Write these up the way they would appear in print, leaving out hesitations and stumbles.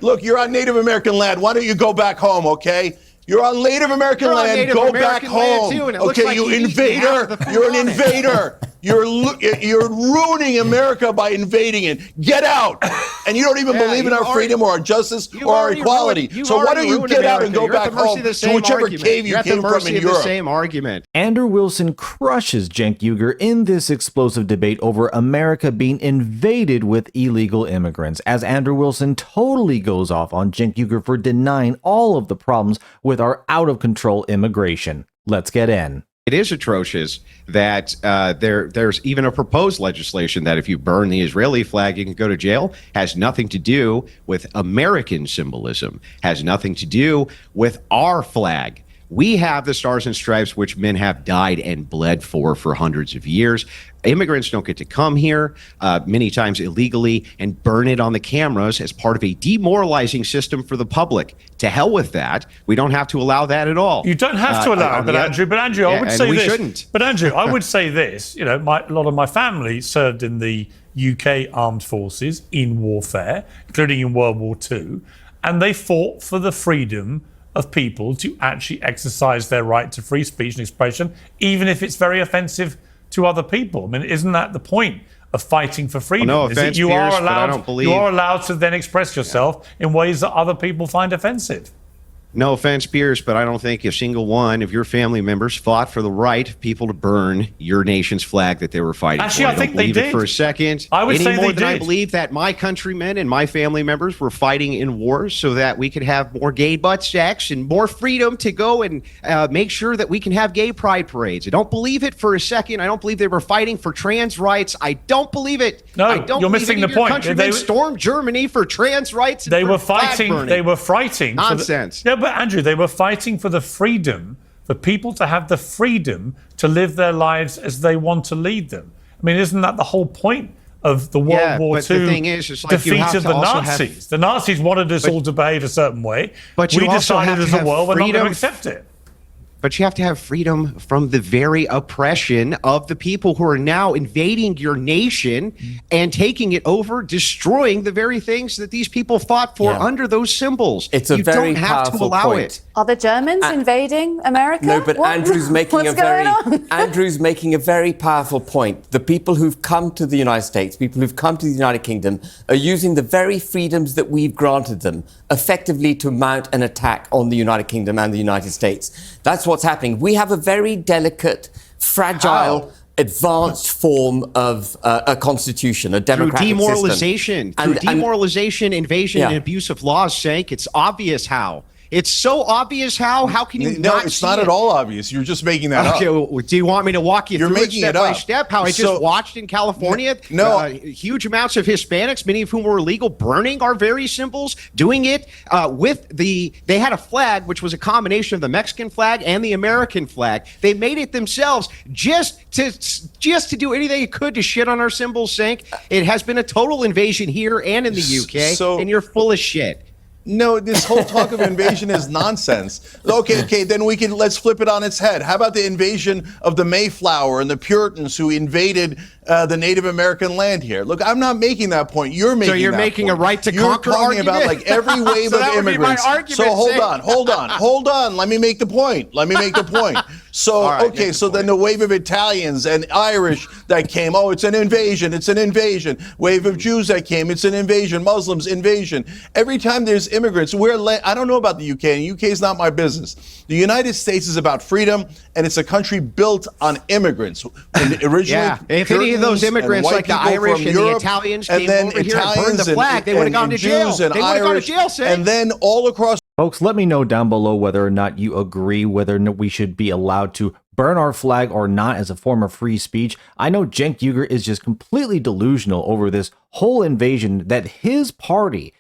Look, you're on Native American land. Why don't you go back home, okay? You're on Native American land. Go back home. Okay, you invader. You're an invader. You're ruining America by invading it. Get out. And you don't even believe in our freedom or our justice or our equality. So why don't you get out and go back home to whichever cave you came from in Europe? Same argument. Andrew Wilson crushes Cenk Uygur in this explosive debate over America being invaded with illegal immigrants, as Andrew Wilson totally goes off on Cenk Uygur for denying all of the problems with our out-of-control immigration. Let's get in. It is atrocious that there's even a proposed legislation that if you burn the Israeli flag, you can go to jail. Has nothing to do with American symbolism. Has nothing to do with our flag. We have the Stars and Stripes, which men have died and bled for hundreds of years. Immigrants don't get to come here, many times illegally, and burn it on the cameras as part of a demoralizing system for the public. To hell with that. We don't have to allow that at all. You don't have to allow it, but Andrew, I would say this. Shouldn't. But Andrew, I would say this. You know, a lot of my family served in the UK armed forces in warfare, including in World War II, and they fought for the freedom of people to actually exercise their right to free speech and expression, even if it's very offensive to other people. I mean, isn't that the point of fighting for freedom? Well, no offense, you Pierce, are but I allowed, don't believe... you are allowed to then express yourself in ways that other people find offensive. No offense, Pierce, but I don't think a single one of your family members fought for the right of people to burn your nation's flag that they were fighting Actually, for. I think they did. For a second. I would say any more they than I did. believe that my countrymen and my family members were fighting in wars so that we could have more gay butt sex and more freedom to go and make sure that we can have gay pride parades. I don't believe it for a second. I don't believe they were fighting for trans rights. I don't believe it. No, I don't you're believe missing any the of your point. countrymen stormed Germany for trans rights. And They for were flag fighting. burning. They were fighting. Nonsense. No, but Andrew, they were fighting for the freedom for people to have the freedom to live their lives as they want to lead them. I mean, isn't that the whole point of the World War II the thing is, it's like you defeat have of to the also Nazis? The Nazis wanted us all to behave a certain way. But we you also decided have as to a have world we're not going to freedom. accept it. But you have to have freedom from the very oppression of the people who are now invading your nation and taking it over, destroying the very things that these people fought for under those symbols. It's a very don't have to powerful allow point. it. Are the Germans invading America? No, but Andrew's making What's a very powerful point. The people who've come to the United States, people who've come to the United Kingdom, are using the very freedoms that we've granted them effectively to mount an attack on the United Kingdom and the United States. That's what's happening. We have a very delicate, fragile, advanced form of a constitution, a democratic Through demoralization, system. Demoralization, invasion, and abuse of laws, Cenk. It's obvious how. It's so obvious how. How can you not it's see not it? at all obvious. You're just making that up. Okay, well, do you want me to walk you You're through making it step it by up. step? How I just watched in California, huge amounts of Hispanics, many of whom were illegal, burning our very symbols, doing it they had a flag which was a combination of the Mexican flag and the American flag. They made it themselves just to do anything they could to shit on our symbols, Cenk. It has been a total invasion here and in the UK, and you're full of shit. No, this whole talk of invasion is nonsense. Okay, then let's flip it on its head. How about the invasion of the Mayflower and the Puritans who invaded the Native American land here? Look, I'm not making that point. You're making. So you're making a right to conquer argument? You're talking about like every wave So of that would be my immigrants. argument, So hold Cenk. on. Let me make the point. So then the wave of Italians and Irish that came, it's an invasion. Wave of Jews that came, it's an invasion. Muslims, invasion. Every time there's immigrants, I don't know about the UK, and UK is not my business. The United States is about freedom, and it's a country built on immigrants. And originally, if any of those immigrants, like the Irish and the Italians, came over here and burned the flag, they would have gone to jail. They would have gone to jail, Cenk. And then all across. Folks, let me know down below whether or not you agree whether or not we should be allowed to burn our flag or not as a form of free speech. I know Cenk Uygur is just completely delusional over this whole invasion that his party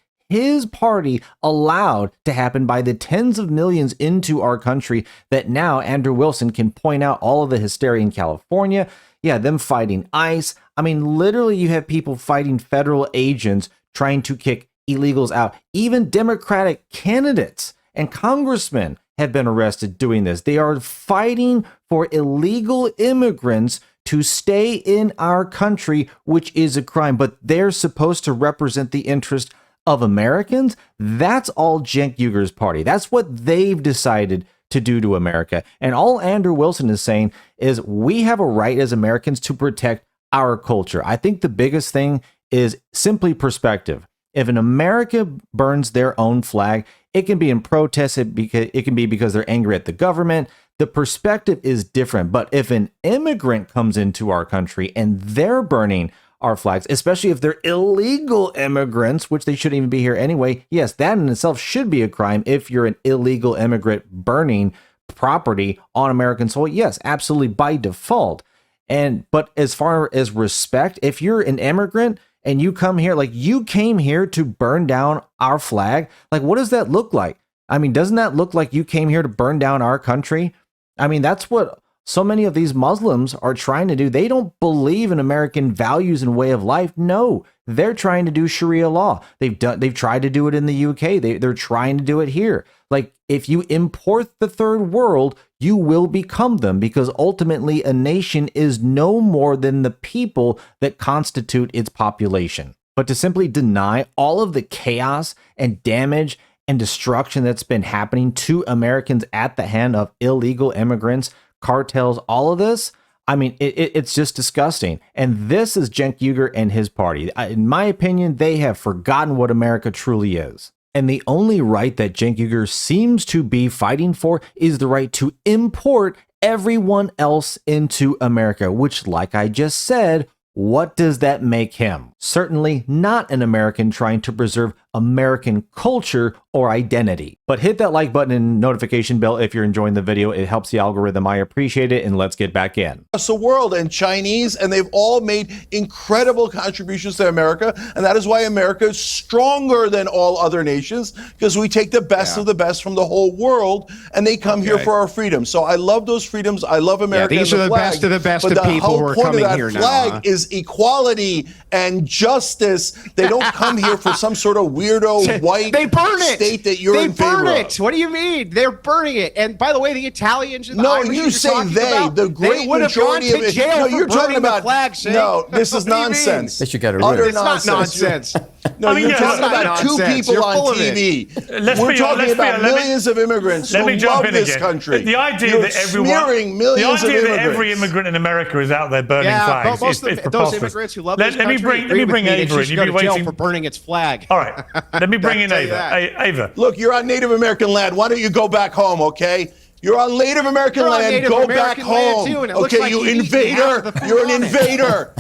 allowed to happen by the tens of millions into our country, that now Andrew Wilson can point out all of the hysteria in California. Yeah, them fighting ICE. I mean, literally you have people fighting federal agents trying to kick illegals out. Even Democratic candidates and congressmen have been arrested doing this. They are fighting for illegal immigrants to stay in our country, which is a crime, but they're supposed to represent the interest of Americans, that's all Cenk Uygur's party. That's what they've decided to do to America. And all Andrew Wilson is saying is we have a right as Americans to protect our culture. I think the biggest thing is simply perspective. If an America burns their own flag, it can be in protest, it can be because they're angry at the government. The perspective is different. But if an immigrant comes into our country and they're burning our flags, especially if they're illegal immigrants, which they shouldn't even be here anyway, yes, that in itself should be a crime if you're an illegal immigrant burning property on American soil. Yes, absolutely, by default. But as far as respect, if you're an immigrant and you come here, like you came here to burn down our flag, like what does that look like? I mean, doesn't that look like you came here to burn down our country? I mean, that's what so many of these Muslims are trying to do. They don't believe in American values and way of life. No, they're trying to do Sharia law. They've tried to do it in the UK. They're trying to do it here. Like if you import the third world, you will become them, because ultimately a nation is no more than the people that constitute its population. But to simply deny all of the chaos and damage and destruction that's been happening to Americans at the hand of illegal immigrants, cartels, all of this, I mean, it's just disgusting. And this is Cenk Uygur and his party. In my opinion, they have forgotten what America truly is. And the only right that Cenk Uygur seems to be fighting for is the right to import everyone else into America, which, like I just said, what does that make him? Certainly not an American trying to preserve American culture or identity. But hit that like button and notification bell if you're enjoying the video. It helps the algorithm. I appreciate it. And let's get back in. Across the world and Chinese, and they've all made incredible contributions to America. And that is why America is stronger than all other nations, because we take the best of the best from the whole world, and they come here for our freedom. So I love those freedoms. I love America. Yeah, these and are the flag, best of the best but of people who are coming here now. The whole point of that flag is equality and justice. They don't come here for some sort of weirdo white they burn it. State that you're in favor burn of. it. What do you mean? They're burning it. And by the way, the Italians and the Irish you say they. The great majority of it. No, you're talking about. No, this is nonsense. They should get a utter It's not nonsense. nonsense. No, you're talking about two nonsense. people You're on full of TV. We're talking about millions of immigrants who love this country. The idea You're that everyone, smearing millions the idea of that immigrants. every immigrant in America is out there burning flags most is of those preposterous. immigrants who love this let me country bring Ava in. You've been waiting for burning its flag. All right, let me bring in Tell you Ava. Ava. Look, you're on Native American land. Why don't you go back home, okay? You're on Native American You're on land. Native Go American back land home. too, and it looks Okay, like you you eat half invader. of the food You're an on it. invader.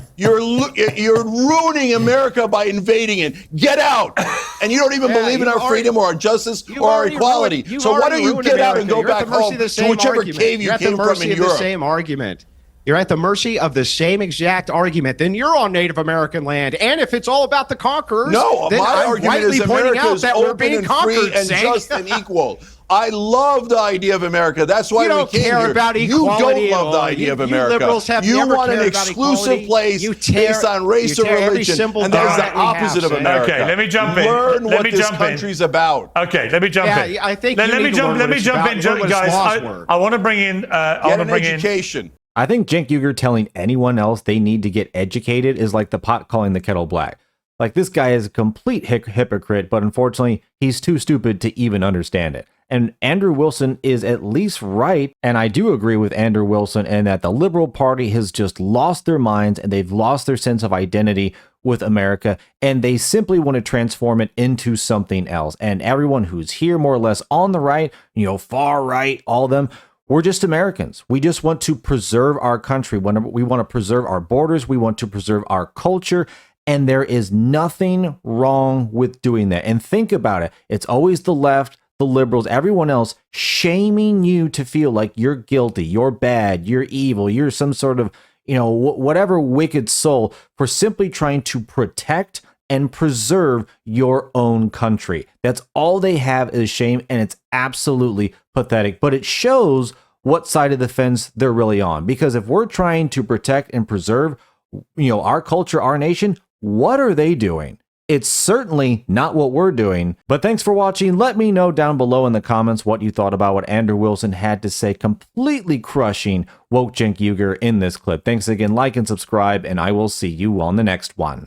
You're ruining America by invading it. Get out. And you don't even believe in our freedom or our justice or our equality. So why don't you get out and go back home to whichever cave you came from in Europe? The same argument. You're at the mercy of the same exact argument. Then you're on Native American land. And if it's all about the conquerors, no, then my I'm argument rightly is pointing America out is that we're open being and conquered, free and Cenk. just and equal. I love the idea of America. That's why You don't we came care here. about You equality don't at love the all. idea of You America. liberals have You never want an cared about exclusive equality. place You tear- based on race you or tear every religion, symbol and that is down the that we have, opposite of Cenk. America. Okay, let me jump in. Learn Let what me this jump in. country's about. Okay, let me jump in. Yeah, I think let you me need to jump. learn Let what me it's jump about in, and learn what its guys. laws were. I want to bring in. I Get want to an bring in. education. I think Cenk Uygur telling anyone else they need to get educated is like the pot calling the kettle black. Like, this guy is a complete hypocrite, but unfortunately, he's too stupid to even understand it. And Andrew Wilson is at least right, and I do agree with Andrew Wilson in that the Liberal Party has just lost their minds and they've lost their sense of identity with America, and they simply want to transform it into something else. And everyone who's here more or less on the right, far right, all of them, we're just Americans. We just want to preserve our country. We want to preserve our borders. We want to preserve our culture. And there is nothing wrong with doing that. And think about it. It's always the left, the liberals, everyone else shaming you to feel like you're guilty, you're bad, you're evil, you're some sort of, whatever wicked soul for simply trying to protect and preserve your own country. That's all they have is shame, and it's absolutely pathetic. But it shows what side of the fence they're really on. Because if we're trying to protect and preserve, our culture, our nation, what are they doing? It's certainly not what we're doing. But thanks for watching. Let me know down below in the comments what you thought about what Andrew Wilson had to say, completely crushing woke Cenk Uygur in this clip. Thanks again, like and subscribe, and I will see you on the next one.